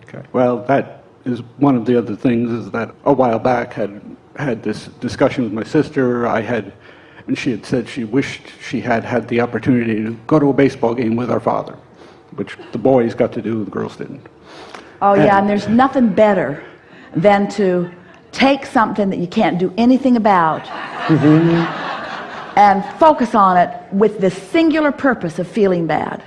Okay. Well, that is one of the other things, is that a while back had this discussion with my sister. And she had said she wished she had the opportunity to go to a baseball game with our father, which the boys got to do, the girls didn't. Oh yeah, and there's nothing better than to take something that you can't do anything about and focus on it with the singular purpose of feeling bad.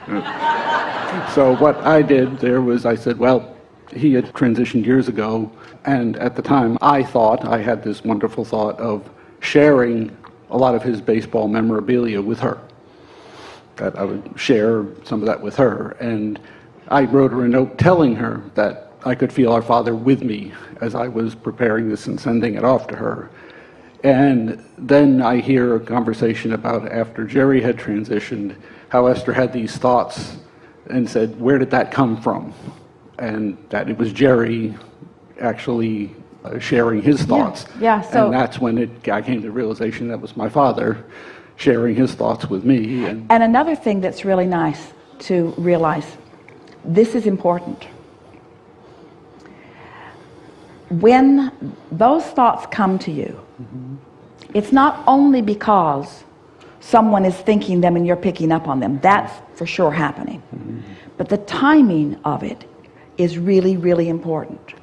So what I did there was I said, well, he had transitioned years ago, and at the time I had this wonderful thought of sharing a lot of his baseball memorabilia with her, that I would share some of that with her. And I wrote her a note telling her that I could feel our father with me as I was preparing this and sending it off to her. And then I hear a conversation about, after Jerry had transitioned, how Esther had these thoughts and said, where did that come from? And that it was Jerry actually sharing his thoughts. Yeah, so, and that's when I came to the realization that was my father sharing his thoughts with me. And another thing that's really nice to realize, this is important. When those thoughts come to you, it's not only because someone is thinking them and you're picking up on them. That's for sure happening. But the timing of it is really, really important,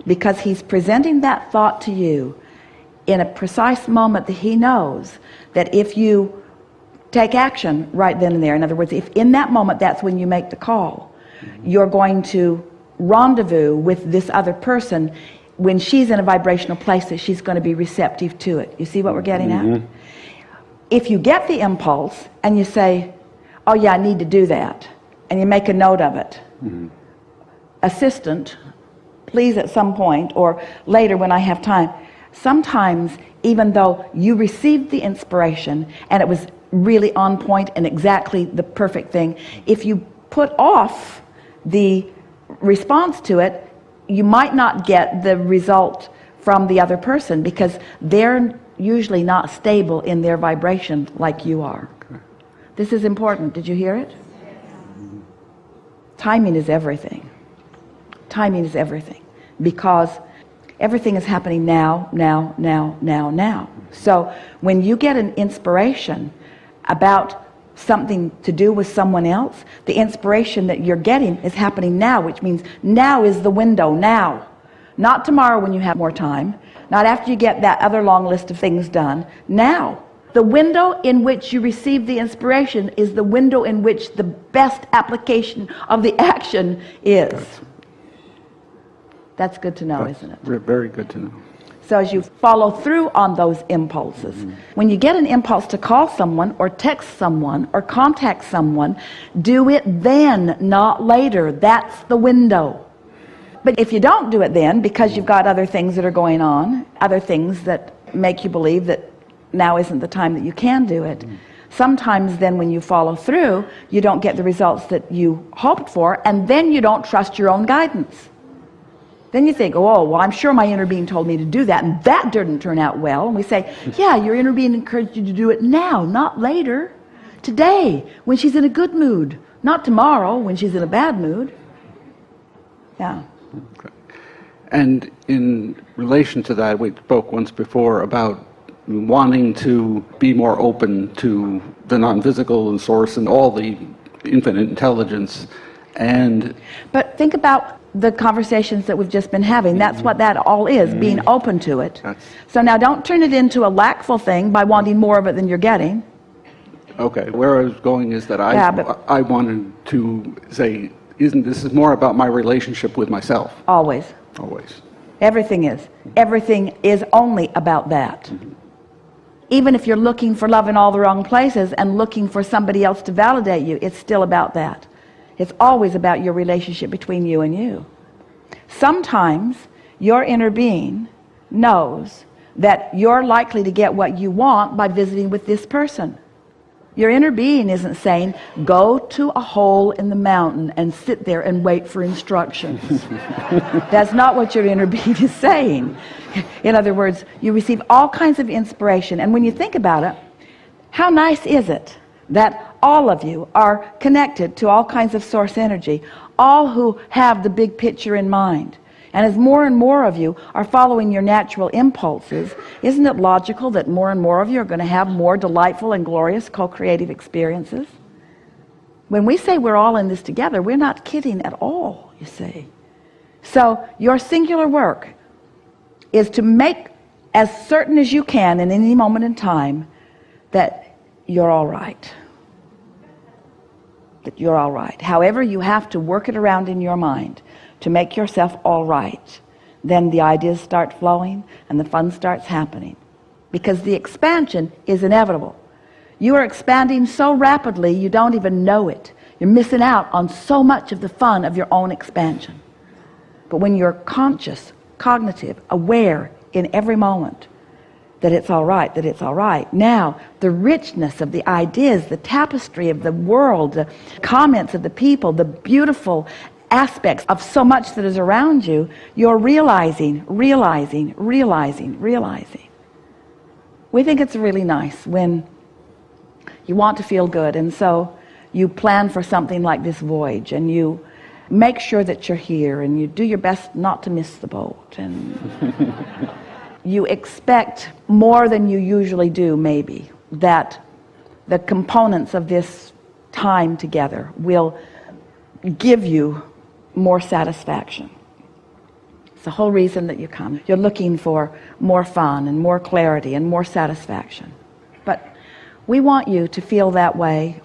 because he's presenting that thought to you in a precise moment that he knows that if you take action right then and there, in other words, if in that moment that's when you make the call, you're going to rendezvous with this other person when she's in a vibrational place that she's going to be receptive to it. You see what we're getting at? If you get the impulse and you say, oh yeah, I need to do that, and you make a note of it, assistant, please at some point or later when I have time. Sometimes, even though you received the inspiration and it was really on point and exactly the perfect thing, if you put off the response to it, you might not get the result from the other person, because they're usually not stable in their vibration like you are. Okay. This is important. Did you hear it? Timing is everything. Timing is everything, because everything is happening now. So when you get an inspiration about something to do with someone else, the inspiration that you're getting is happening now, which means now is the window. Now, not tomorrow when you have more time, not after you get that other long list of things done. Now, the window in which you receive the inspiration is the window in which the best application of the action is. That's good to know, isn't it? Very good to know. So as you follow through on those impulses, when you get an impulse to call someone or text someone or contact someone, do it then, not later. That's the window. But if you don't do it then, because you've got other things that are going on, other things that make you believe that now isn't the time that you can do it, sometimes then when you follow through, you don't get the results that you hoped for, and then you don't trust your own guidance. Then you think, oh, well, I'm sure my inner being told me to do that, and that didn't turn out well. And we say, yeah, your inner being encouraged you to do it now, not later. Today, when she's in a good mood, not tomorrow when she's in a bad mood. Yeah. Okay. And in relation to that, we spoke once before about wanting to be more open to the non-physical and source and all the infinite intelligence. But think about the conversations that we've just been having. That's what that all is, being open to it. So now don't turn it into a lackful thing by wanting more of it than you're getting. Okay, where I was going is that I wanted to say, this is more about my relationship with myself. Always. Always. Everything is. Everything is only about that. Even if you're looking for love in all the wrong places and looking for somebody else to validate you, it's still about that. It's always about your relationship between you and you. Sometimes your inner being knows that you're likely to get what you want by visiting with this person. Your inner being isn't saying, go to a hole in the mountain and sit there and wait for instructions. That's not what your inner being is saying. In other words, you receive all kinds of inspiration. And when you think about it, how nice is it that all of you are connected to all kinds of source energy? all who have the big picture in mind. And as more and more of you are following your natural impulses, isn't it logical that more and more of you are going to have more delightful and glorious co-creative experiences? When we say we're all in this together, we're not kidding at all, you see. So your singular work is to make as certain as you can in any moment in time that you're all right. That you're all right. However, you have to work it around in your mind to make yourself all right. Then the ideas start flowing and the fun starts happening. Because the expansion is inevitable. You are expanding so rapidly you don't even know it. You're missing out on so much of the fun of your own expansion. But when you're conscious, cognitive, aware in every moment that it's all right, that it's all right, now the richness of the ideas, the tapestry of the world, the comments of the people, the beautiful aspects of so much that is around you, you're realizing. We think it's really nice when you want to feel good, and so you plan for something like this voyage, and you make sure that you're here, and you do your best not to miss the boat, and you expect more than you usually do, maybe, that the components of this time together will give you more satisfaction. It's the whole reason that you come. You're looking for more fun and more clarity and more satisfaction. But we want you to feel that way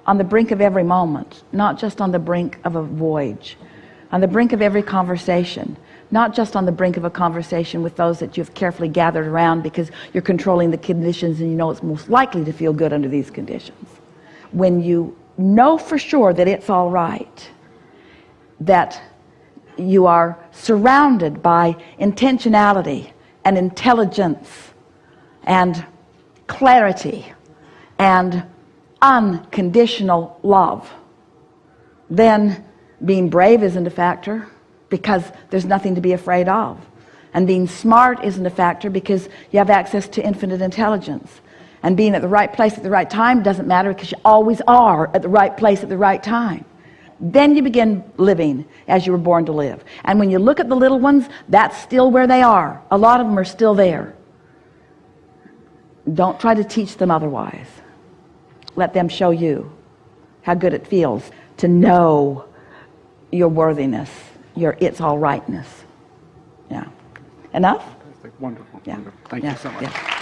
on the brink of every moment, not just on the brink of a voyage, on the brink of every conversation, not just on the brink of a conversation with those that you've carefully gathered around because you're controlling the conditions and you know it's most likely to feel good under these conditions. When you know for sure that it's all right, that you are surrounded by intentionality and intelligence and clarity and unconditional love, then being brave isn't a factor because there's nothing to be afraid of. And being smart isn't a factor because you have access to infinite intelligence. And being at the right place at the right time doesn't matter because you always are at the right place at the right time. Then you begin living as you were born to live. And when you look at the little ones, that's still where they are. A lot of them are still there. Don't try to teach them otherwise. Let them show you how good it feels to know your worthiness, your it's all rightness. Yeah. Enough? Wonderful. Yeah. Wonderful. Thank Yeah. you so much. Yeah.